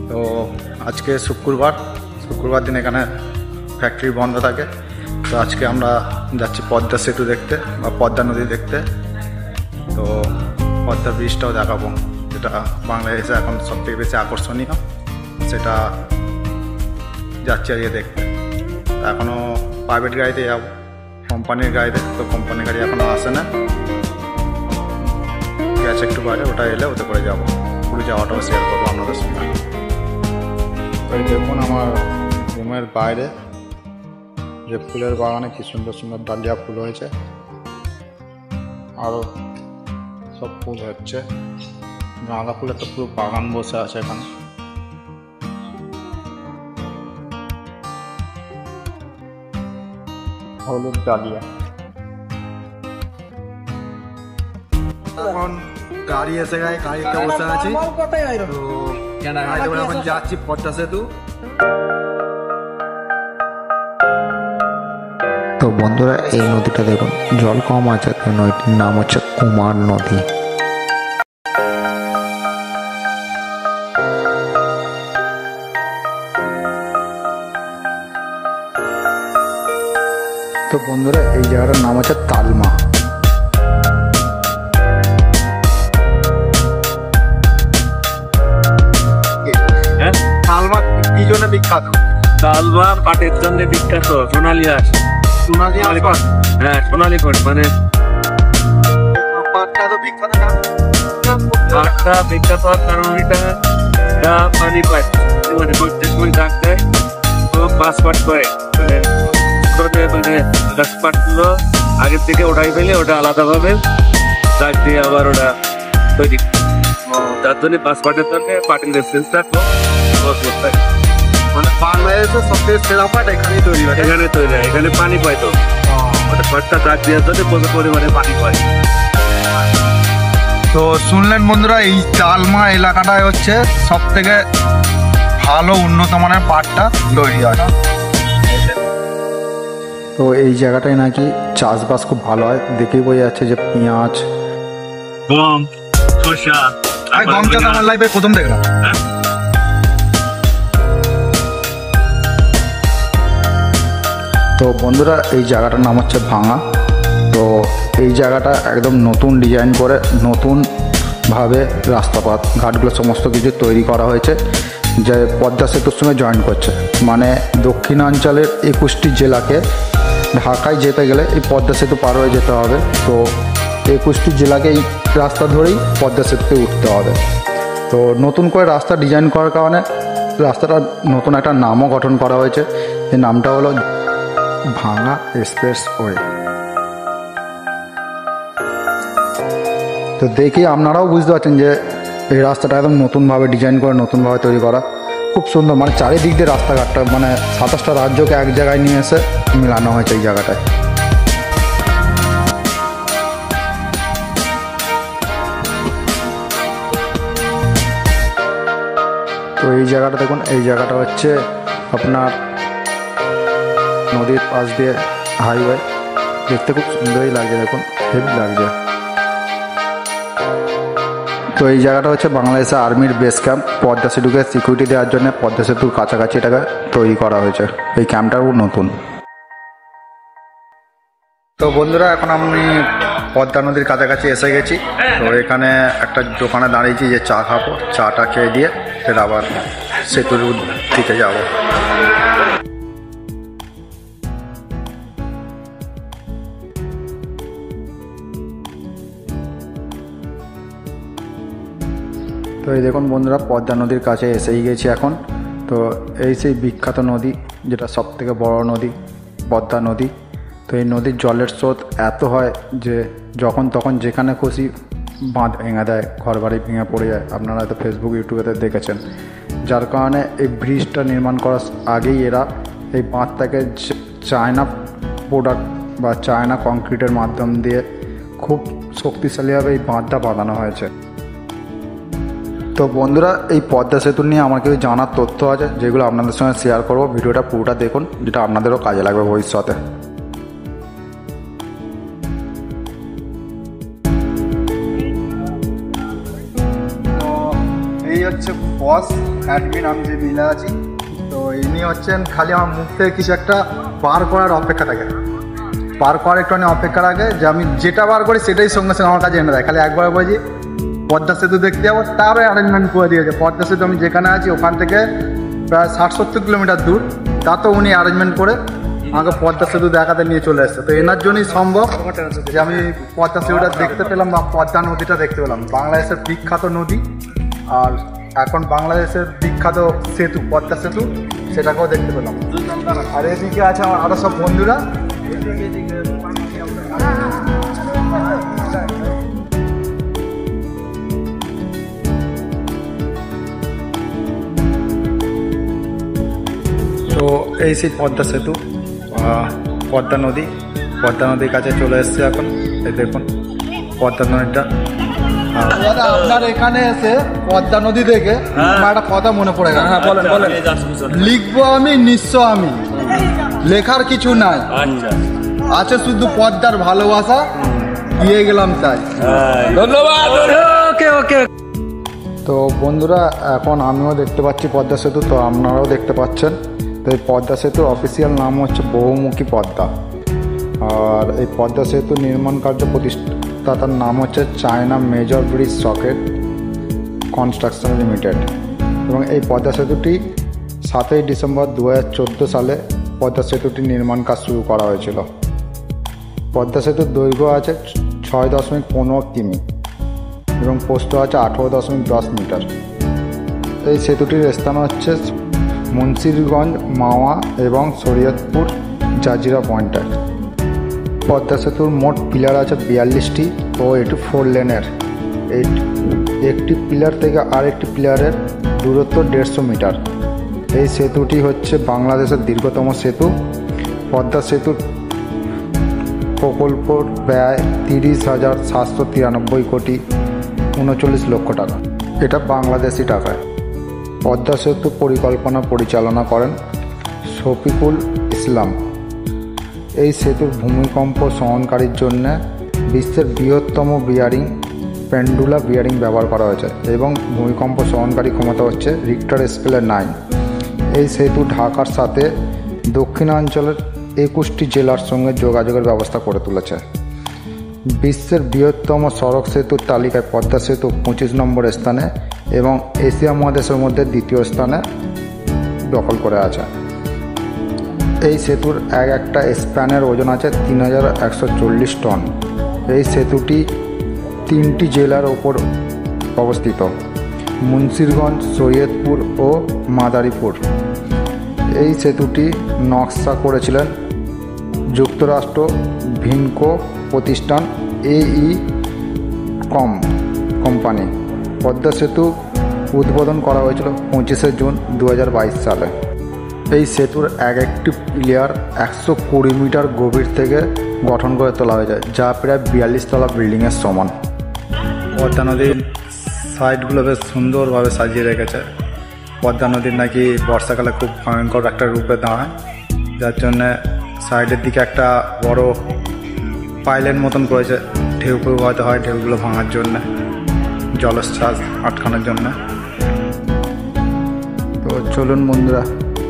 তো আজকে শুক্রবার দিন এখানে ফ্যাক্টরি বন্ধ থাকে। তো আজকে আমরা যাচ্ছি পদ্মা সেতু দেখতে বা পদ্মা নদী দেখতে। তো পদ্মা ব্রিজটাও দেখাবো, যেটা বাংলাদেশে এখন সবথেকে বেশি আকর্ষণীয়, সেটা যাচ্ছি আজকে দেখতে। এখনও প্রাইভেট গাড়িতে যাবো, কোম্পানির গাড়িতে। তো কোম্পানির গাড়ি এখনও আসে না, গেছে একটু বাইরে, ওটা এলে ওতে করে যাবো। পুরো যাওয়াটাও শেয়ার করবো আপনাদের সঙ্গে। ওই দেখুন আমার রুমের বাইরে যে ফুলের বাগানে কি সুন্দর সুন্দর ডালিয়া ফুল হয়েছে, আরও সব ফুল হচ্ছে। গাঁদা ফুলের তো পুরো বাগান বসে আছে এখানে। হলুদ ডালিয়া। এখন গাড়ি এসে গেছে, গাড়িতে বসে আছি। তো এখন যাচ্ছি পদ্মা সেতু। তো বন্ধুরা, এই নদীটা দেখুন, জল কম আছে। তো নদীটির নাম হচ্ছে কুমার নদী। তো বন্ধুরা, এই জায়গাটার নাম হচ্ছে তালমা। তালমা কি জন্য বিখ্যাত? তালমা পাটের জন্য বিখ্যাত। সোনালী হাঁস, হ্যাঁ সোনালী পাট, মানে পাটটা তো বিখ্যাত না? পাটটা বিখ্যাত হওয়ার কারণ এটা পানি পায়, মানে প্রত্যেক সময় ডাক দেয়। তো পাঁচ পাট করে মানে গাছ পাটগুলো আগের থেকে ওটাই ফেলে ওটা আলাদাভাবে ডাক দিয়ে আবার ওটা তৈরি। তার জন্য পাঁচ পাটের জন্য পাটের রেফারেন্সটা মানে বাংলাদেশের সবথেকে সেরা পাট এখানেই তৈরি হয়। এখানে তৈরি হয়, এখানে পানি পায়। তো মানে পাটটা ডাক দেওয়ার জন্য প্রচুর পরিমাণে পানি পায়। তো শুনলেন বন্ধুরা, এই তালমা এলাকাটায় হচ্ছে সব থেকে ভালো উন্নত মানের পাটটা তৈরি হয়। তো এই জায়গাটায় নাকি চাষবাস খুব ভালো হয়, দেখেই বোঝা যাচ্ছে যে পেঁয়াজ, গম, শসা। গম চাষ আমার লাইফে প্রথম দেখলাম। তো বন্ধুরা, এই জায়গাটার নাম হচ্ছে ভাঙা। তো এই জায়গাটা একদম নতুন ডিজাইন করে নতুনভাবে রাস্তাপাত ঘাটগুলো সমস্ত কিছু তৈরি করা হয়েছে, যে পদ্মা সেতুর সঙ্গে জয়েন করছে। মানে দক্ষিণাঞ্চলের 21টি জেলাকে ঢাকায় যেতে গেলে এই পদ্মা সেতু পার হয়ে যেতে হবে। তো 21টি জেলাকে এই রাস্তা ধরেই পদ্মা সেতুতে উঠতে হবে। তো নতুন করে রাস্তা ডিজাইন করার কারণে রাস্তাটার নতুন একটা নামও গঠন করা হয়েছে। এই নামটা হলো ভাঙা এক্সপ্রেসওয়ে। তো দেখি আপনারাও বুঝতে পারছেন যে এই রাস্তাটা একদম নতুনভাবে ডিজাইন করে নতুনভাবে তৈরি করা, খুব সুন্দর। মানে চারিদিক দিয়ে রাস্তাঘাটটা, মানে 27টা রাজ্যকে এক জায়গায় নিয়ে এসে মেলানো হয়েছে এই জায়গাটায়। তো এই জায়গাটা দেখুন, এই জায়গাটা হচ্ছে আপনার নদীর পাশ দিয়ে হাইওয়ে, দেখতে খুব সুন্দরই লাগছে। দেখুন, হেভি লাগছে। তো এই জায়গাটা হচ্ছে বাংলাদেশ আর্মির বেস ক্যাম্প। পদ্মা সেতুকে সিকিউরিটি দেওয়ার জন্য পদ্মা সেতুর কাছাকাছি এটাকে তৈরি করা হয়েছে। এই ক্যাম্পটাও নতুন। তো বন্ধুরা, এখন আমি পদ্মা নদীর কাছাকাছি এসে গেছি। তো এখানে একটা দোকানে দাঁড়িয়েছি যে চা খাবো, চাটা খেয়ে দিয়ে ফের আবার সেতুর দিকে যাবো। তো এই দেখুন বন্ধুরা, পদ্মা নদীর কাছে এসেই গেছি এখন। তো এই সেই বিখ্যাত নদী, যেটা সব থেকে বড় নদী, পদ্মা নদী। তো এই নদীর জলের স্রোত এত হয় যে যখন তখন যেখানে খুশি বাঁধ ভেঙে দেয়, ঘরবাড়ি ভেঙে পড়ে যায়। আপনারা হয়তো ফেসবুক, ইউটিউবেতে দেখেছেন। যার কারণে এই ব্রিজটা নির্মাণ করার আগেই এরা এই বাঁধটাকে চায়না প্রোডাক্ট বা চায়না কংক্রিটের মাধ্যম দিয়ে খুব শক্তিশালীভাবে এই বাঁধটা বাঁধানো হয়েছে। তো বন্ধুরা, এই পদ্মা সেতু নিয়ে আমার কিছু জানার তথ্য আছে, যেগুলো আপনাদের সঙ্গে শেয়ার করব। ভিডিওটা পুরোটা দেখুন, যেটা আপনাদেরও কাজে লাগবে ভবিষ্যতে। এই হচ্ছে বস অ্যাডমিন, আমি যে মিলে আছি। তো ইনি হচ্ছেন খালি আমার মুখ থেকে কিছু একটা বার করার অপেক্ষা থাকে, বার করার একটু অপেক্ষা রাখে যে আমি যেটা বার করি সেটাই সঙ্গে সঙ্গে আমার কাছে এনে দেয়। খালি একবার বলছি পদ্মা সেতু দেখতে যাবো, তারও অ্যারেঞ্জমেন্ট করে দিয়েছে। পদ্মা সেতু আমি যেখানে আছি ওখান থেকে প্রায় 60-70 কিলোমিটার দূর, তা তো উনি অ্যারেঞ্জমেন্ট করে আমাকে পদ্মা সেতু দেখাতে নিয়ে চলে এসছে। তো এনার জন্যই সম্ভব যে আমি পদ্মা সেতুটা দেখতে পেলাম বা পদ্মা নদীটা দেখতে পেলাম, বাংলাদেশের বিখ্যাত নদী। আর এখন বাংলাদেশের বিখ্যাত সেতু পদ্মা সেতু, সেটাকেও দেখতে পেলাম। আর এদিকে আছে আমার আরও সব বন্ধুরা। তো এই সেই পদ্মা সেতু, পদ্মা নদীর কাছে চলে এসছে এখন। এই দেখুন পদ্মা নদীটা। আপনার এখানে এসে পদ্মা নদী দেখে আমার একটা কথা মনে পড়ে গেল। লিখবো আমি নিঃস্ব, আমি লেখার কিছু নাই, আছে শুধু পদ্মার ভালোবাসা, দিয়ে গেলাম তাই। ধন্যবাদ। তো বন্ধুরা, এখন আমিও দেখতে পাচ্ছি পদ্মা সেতু, তো আপনারাও দেখতে পাচ্ছেন। তো এই পদ্মা সেতুর অফিসিয়াল নাম হচ্ছে বহুমুখী পদ্মা। আর এই পদ্মা সেতু নির্মাণ কার্য প্রতিষ্ঠাতার নাম হচ্ছে China major bridge socket construction limited. এবং এই পদ্মা সেতুটি 7ই ডিসেম্বর 2014 সালে পদ্মা সেতুটি নির্মাণ কাজ শুরু করা হয়েছিল। পদ্মা সেতুর দৈর্ঘ্য আছে 6.15 কিমি এবং প্রস্থ আছে 18.10 মিটার। এই সেতুটির স্থান হচ্ছে মুন্সিরগঞ্জ, মাওয়া এবং শরীয়তপুর জাজিরা পয়েন্টে। পদ্মা সেতুর মোট পিলার আছে 42টি ও এটি 4 লেনের। একটি পিলার থেকে আরেকটি পিলারের দূরত্ব 150 মিটার। এই সেতুটি হচ্ছে বাংলাদেশের দীর্ঘতম সেতু। পদ্মা সেতুর প্রকল্পর ব্যয় 30,793 কোটি 39 লক্ষ টাকা, এটা বাংলাদেশি টাকায়। পদ্মা সেতু পরিচালনা করেন শফিকুল ইসলাম। এই সেতুর ভূমিকম্প সহনকারীর জন্য বিশ্বের বৃহত্তম বিয়ারিং পেন্ডুলা বিয়ারিং ব্যবহার করা হয়েছে এবং ভূমিকম্প সহনকারী ক্ষমতা হচ্ছে রিক্টার স্কেলের 9। এই সেতু ঢাকার সাথে দক্ষিণাঞ্চলের 21টি জেলার সঙ্গে যোগাযোগের ব্যবস্থা করে তুলেছে। বিশ্বের বৃহত্তম সড়ক সেতুর তালিকায় পদ্মা সেতু 25 নম্বর স্থানে এবং এশিয়া মহাদেশের মধ্যে 2য় স্থানে দখল করে আছে। এই সেতুর একটা স্প্যানের ওজন আছে 3140 টন। এই সেতুটি 3টি জেলার ওপর অবস্থিত: মুন্সিরগঞ্জ, শরীয়তপুর ও মাদারীপুর। এই সেতুটি নকশা করেছিলেন যুক্তরাষ্ট্র ভিনকো প্রতিষ্ঠান AE কোম্পানি। পদ্মা সেতু উদ্বোধন করা হয়েছিল 25শে জুন 2022 সালে। এই সেতুর একটি পিলার 120 মিটার গভীর থেকে গঠন করে তোলা হয়েছে, যা প্রায় 42 তলা বিল্ডিংয়ের সমান। পদ্মা নদীর সাইডগুলো বেশ সুন্দরভাবে সাজিয়ে রেখেছে। পদ্মা নদীর নাকি বর্ষাকালে খুব ভয়ঙ্কর একটা রূপে দাঁড়ায়, যার জন্যে সাইডের দিকে একটা বড় পাইলের মতন করেছে। ঢেউ প্রবাহিত হয়, ঢেউগুলো ভাঙার জন্যে, জলোচ্ছ্বাস আটকানোর জন্য। তো চলুন বন্ধুরা,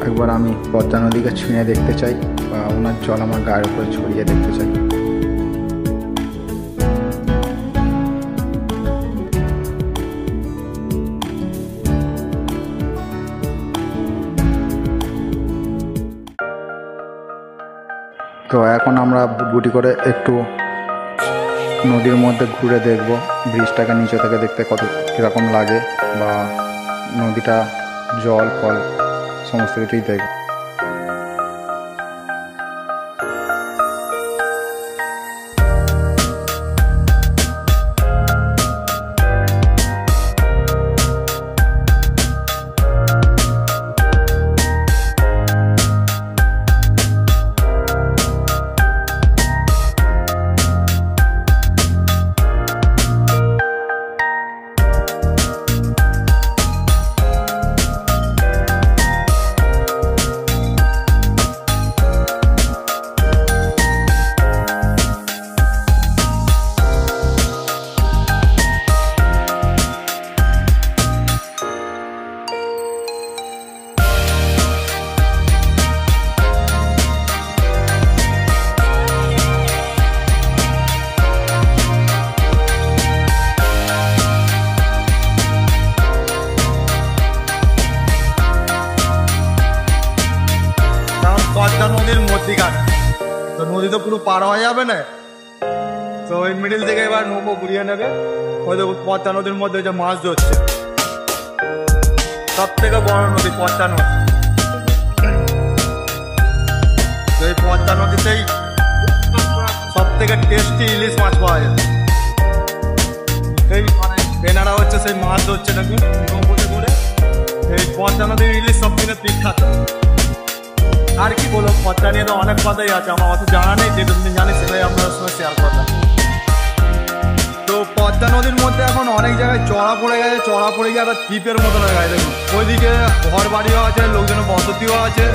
একবার আমি পদ্মা নদীকে ছুঁয়ে দেখতে চাই বা ওনার জল আমার গায়ের উপরে ছড়িয়ে দেখতে চাই। তো এখন আমরা বুটি করে একটু নদীর মধ্যে ঘুরে দেখব, ব্রিজটাকে নিচে থেকে দেখতে কত কীরকম লাগে, বা নদীটা জল ফল সমস্ত কিছুই দেখব। পদ্মা নদীর মধ্যিখানে। তো নদী তো পুরো পার হয়ে যাবে না, তো ওই মিডিল থেকে এবার নৌকো ঘুরিয়ে নেবে। ওই তো পদ্মা নদীর মধ্যে যে মাছ ধরছে, সব থেকে বড় নদী পদ্মা নদী। তো এই পদ্মা নদীতেই সব থেকে টেস্টি ইলিশ মাছ পাওয়া যায়। এই মানে এনারা হচ্ছে সেই মাছ ধরছে নাকি নৌকোতে করে। এই পদ্মা নদীর ইলিশ সব থেকে বিখ্যাত। আর কি বলবো, পদ্মা নিয়ে তো অনেক কথাই আছে, আমার অত জানা নেই, যেটুকু জানি সেটাই আপনাদের সঙ্গে শেয়ার করলাম। তো পদ্মা নদীর মধ্যে এখন অনেক জায়গায় চড়া পড়ে গেছে, চড়া পড়ে গিয়ে একটা দ্বীপের মতন হয়ে গেছে। দেখুন ওইদিকে ঘর বাড়িও আছে, লোকজনের বসতিও আছে,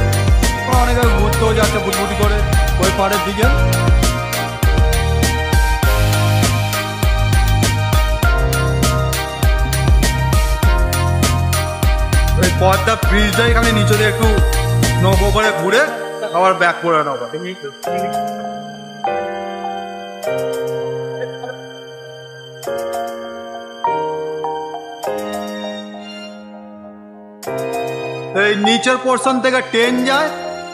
অনেকে ঘুরতেও যাচ্ছে বুটবুটি করে ওই পাড়ের দিকে। ওই পদ্মা ব্রিজটাই খালি নিচে দিয়ে একটু নৌকো করে ঘুরে আবার ব্যাক করে নেবো। এই নিচের পোর্শন থেকে ট্রেন যায়,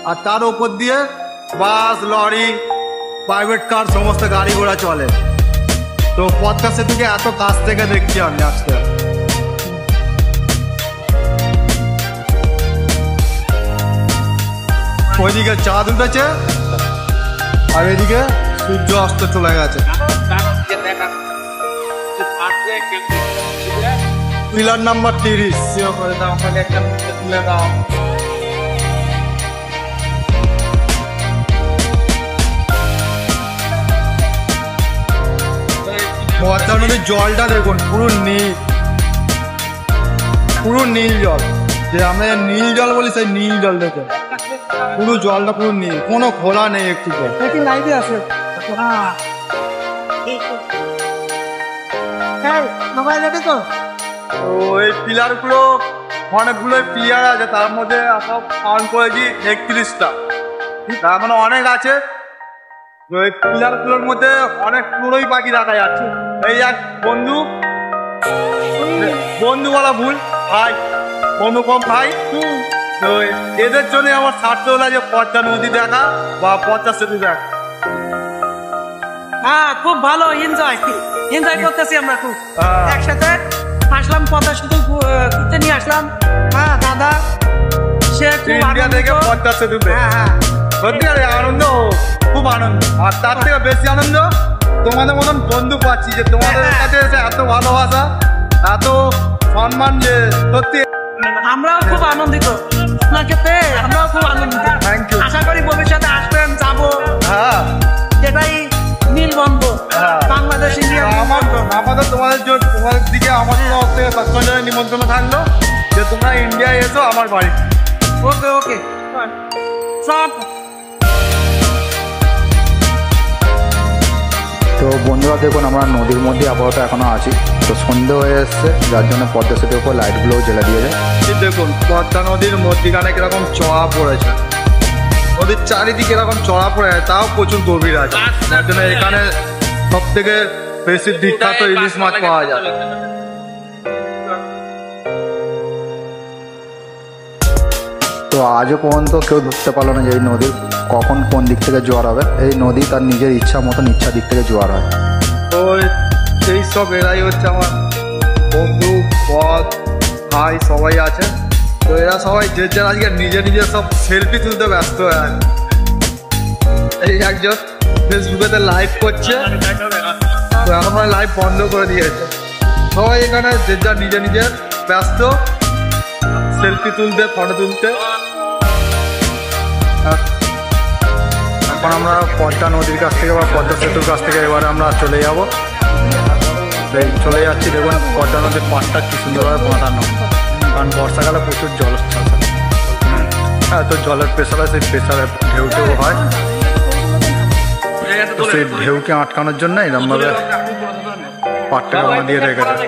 আর তার উপর দিয়ে বাস, লরি, প্রাইভেট কার সমস্ত গাড়ি ঘোড়া চলে। তো পদ্মা সেতুকে এত কাছ থেকে দেখছি আমি আজকে। ওইদিকে চাঁদ উঠেছে আর এদিকে সূর্য অস্ত চলে গেছে। পিলার নাম্বার 30 করে দাও, আমাকে একটা তুলে দাও। পদ্মা নদীর জলটা দেখুন পুরো নীল, পুরো নীল জল। যে আমরা নীল জল বলি সেই নীল জল দেখে পুরো জলটা পুরো নীল, কোনো খোলা নেই একটু। লাইভে আছে মোবাইল দেখে তো। তো এই পিলার গুলো অনেকগুলো পিলার আছে, তার মধ্যে সব কাউন্ট করেছি 31টা, তার মানে অনেক আছে। ওই পিলার গুলোর মধ্যে অনেক চড়ুই পাখি দেখা যাচ্ছে। এই এক বন্ধু, বন্ধু বলা ভুল, ভাই, বন্ধু কম ভাই। তো এদের জন্য আমার স্বার্থ হলো যে পদ্মা নদী দেখা বা পদ্মা সেতু দেখা। হ্যাঁ খুব ভালো, এনজয় করতেছি আমরা খুব একসাথে। আসলাম পদ্মা সেতু ঘুরতে নিয়ে আসলাম। হ্যাঁ দাদা, সে ইন্ডিয়া থেকে পদ্মা সেতুতে সত্যি আনন্দ, খুব আনন্দ। আর তার থেকে বেশি আনন্দ তোমাদের মতন বন্ধু পাচ্ছি, যে তোমাদের কাছে এত ভালোবাসা, এত সম্মান, যে সত্যি আমরাও খুব আনন্দিত। আপনাকে পেয়ে আমরাও খুব আনন্দিত। Thank you. আশা করি ভবিষ্যতে আসবেন, যাবো। হ্যাঁ, এটাই নীলবন্ধ বাংলাদেশ ইন্ডিয়া। আমাদের তোমাদের দিকে আমাদের তরফ থেকে সবসময় নিমন্ত্রণ থাকলো যে তোমরা ইন্ডিয়ায় এসো আমার বাড়ি। ওকে ওকে সব। তো বন্ধুরা দেখুন আমরা নদীর মধ্যে আপাতত এখনও আছি। তো সন্ধে হয়ে এসছে, যার জন্য পদ্মা সেতুর উপর লাইটগুলোও জ্বেলে দিয়েছে। দেখুন পদ্মা নদীর মধ্যিখানে কিরকম চড়া পড়েছে, নদীর চারিদিকে এরকম চড়া পড়ে আছে, তাও প্রচুর গভীর আছে। যার জন্য এখানে সব থেকে বেশি বিখ্যাত ইলিশ মাছ পাওয়া যায়। তো আজও পর্যন্ত কেউ ধরতে পারলো না যে এই নদীর কখন কোন দিক থেকে জোয়ার হবে। এই নদী তার নিজের ইচ্ছা মতন ইচ্ছা দিক থেকে জোয়ার হয়। তো সেই সব এরাই হচ্ছে আমার বন্ধু, পথ, ভাই সবাই আছে। তো এরা সবাই যে যার আজকে নিজে নিজে সব সেলফি তুলতে ব্যস্ত হয়ে আছে। এই একজন ফেসবুকেতে লাইভ করছে, তো এখন মানে লাইভ বন্ধ করে দিয়েছে। সবাই এখানে যে যার নিজে নিজে ব্যস্ত সেলফি তুলতে, ফটো তুলতে। এখন আমরা পদ্মা নদীর কাছ থেকে বা পদ্মা সেতুর কাছ থেকে এবারে আমরা চলে যাব। চলে যাচ্ছি, দেখুন পদ্মা নদীর পাড়টা কি সুন্দরভাবে বাঁধানো, কারণ বর্ষাকালে প্রচুর জলোচ্ছ্বাস হয়। হ্যাঁ, তো জলের প্রেসারে সেই প্রেসারে ঢেউ ঢেউ হয়। তো সেই ঢেউকে আটকানোর জন্য এরকমভাবে পাড়টাকে বাঁধা দিয়ে রেখেছে।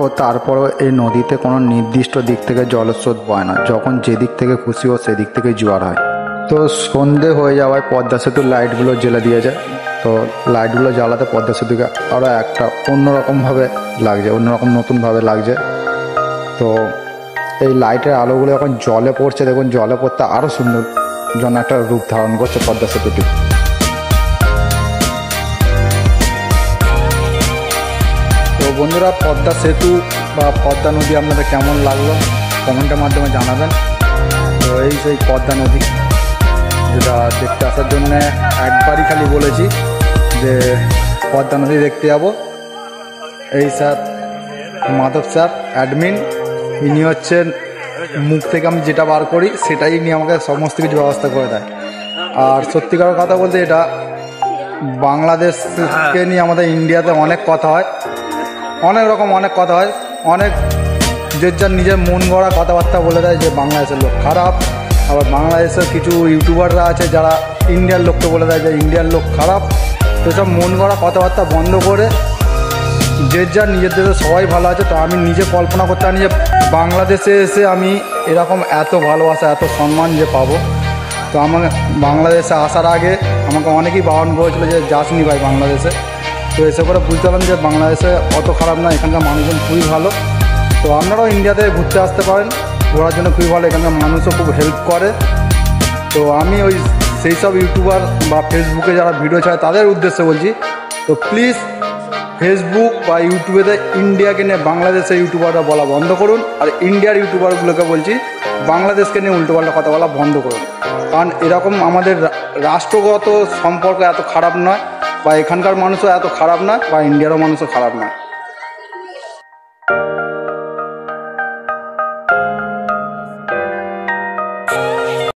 ও তারপরও এই নদীতে কোনো নির্দিষ্ট দিক থেকে জলস্রোত বয় না, যখন যেদিক থেকে খুশি ও সেদিক থেকে জোয়ার হয়। তো সন্ধে হয়ে যাওয়ায় পদ্মা সেতুর লাইটগুলো জ্বেলে দিয়েছে। তো লাইটগুলো জ্বালাতে পদ্মা সেতুকে আরও একটা অন্যরকমভাবে লাগছে, অন্যরকম নতুনভাবে লাগছে। তো এই লাইটের আলোগুলো এখন জলে পড়ছে, দেখুন জলে পড়তে আরও সুন্দর যেন একটা রূপ ধারণ করছে পদ্মা সেতুটি। তো বন্ধুরা, পদ্মা সেতু বা পদ্মা নদী আপনাদের কেমন লাগলো কমেন্টের মাধ্যমে জানাবেন। তো এই সেই পদ্মা নদী যেটা দেখতে আসার জন্যে একবারই খালি বলেছি যে পদ্মা নদী দেখতে যাব। এই স্যার মাধব স্যার অ্যাডমিন, ইনি হচ্ছেন মুখ থেকে আমি যেটা বার করি সেটাই ইনি আমাকে সমস্ত কিছু ব্যবস্থা করে দেয়। আর সত্যিকার কথা বলতে এটা বাংলাদেশকে নিয়ে আমাদের ইন্ডিয়াতে অনেক কথা হয়, অনেক রকম অনেক কথা হয়, অনেক যে যার নিজের মন গড়া কথাবার্তা বলে দেয় যে বাংলাদেশের লোক খারাপ। আবার বাংলাদেশের কিছু ইউটিউবাররা আছে যারা ইন্ডিয়ার লোককে বলে দেয় যে ইন্ডিয়ার লোক খারাপ। তো সব মন গড়া কথাবার্তা বন্ধ করে যে যার নিজের দেশে সবাই ভালো আছে। তো আমি নিজে কল্পনা করতে পারি যে বাংলাদেশে এসে আমি এরকম এত ভালোবাসা এত সম্মান যে পাবো। তো আমাকে বাংলাদেশে আসার আগে আমাকে অনেকেই বারণ করেছিল যে যাসনি ভাই বাংলাদেশে। তো এসে করে বুঝতে পারলাম যে বাংলাদেশে অত খারাপ না, এখানকার মানুষজন খুবই ভালো। তো আপনারাও ইন্ডিয়াতে ঘুরতে আসতে পারেন, ঘোরার জন্য খুবই ভালো, এখানকার মানুষও খুব হেল্প করে। তো আমি ওই সেই সব ইউটিউবার বা ফেসবুকে যারা ভিডিও ছাড়ে তাদের উদ্দেশ্যে বলছি, তো প্লিজ ফেসবুক বা ইউটিউবেতে ইন্ডিয়াকে নিয়ে বাংলাদেশের ইউটিউবাররা বলা বন্ধ করুন। আর ইন্ডিয়ার ইউটিউবারগুলোকে বলছি বাংলাদেশকে নিয়ে উল্টোপাল্টা কথা বলা বন্ধ করুন। কারণ এরকম আমাদের রাষ্ট্রগত সম্পর্ক এত খারাপ নয়, বা এখানকার মানুষও এত খারাপ নয়, বা ইন্ডিয়ারও মানুষও খারাপ নয়।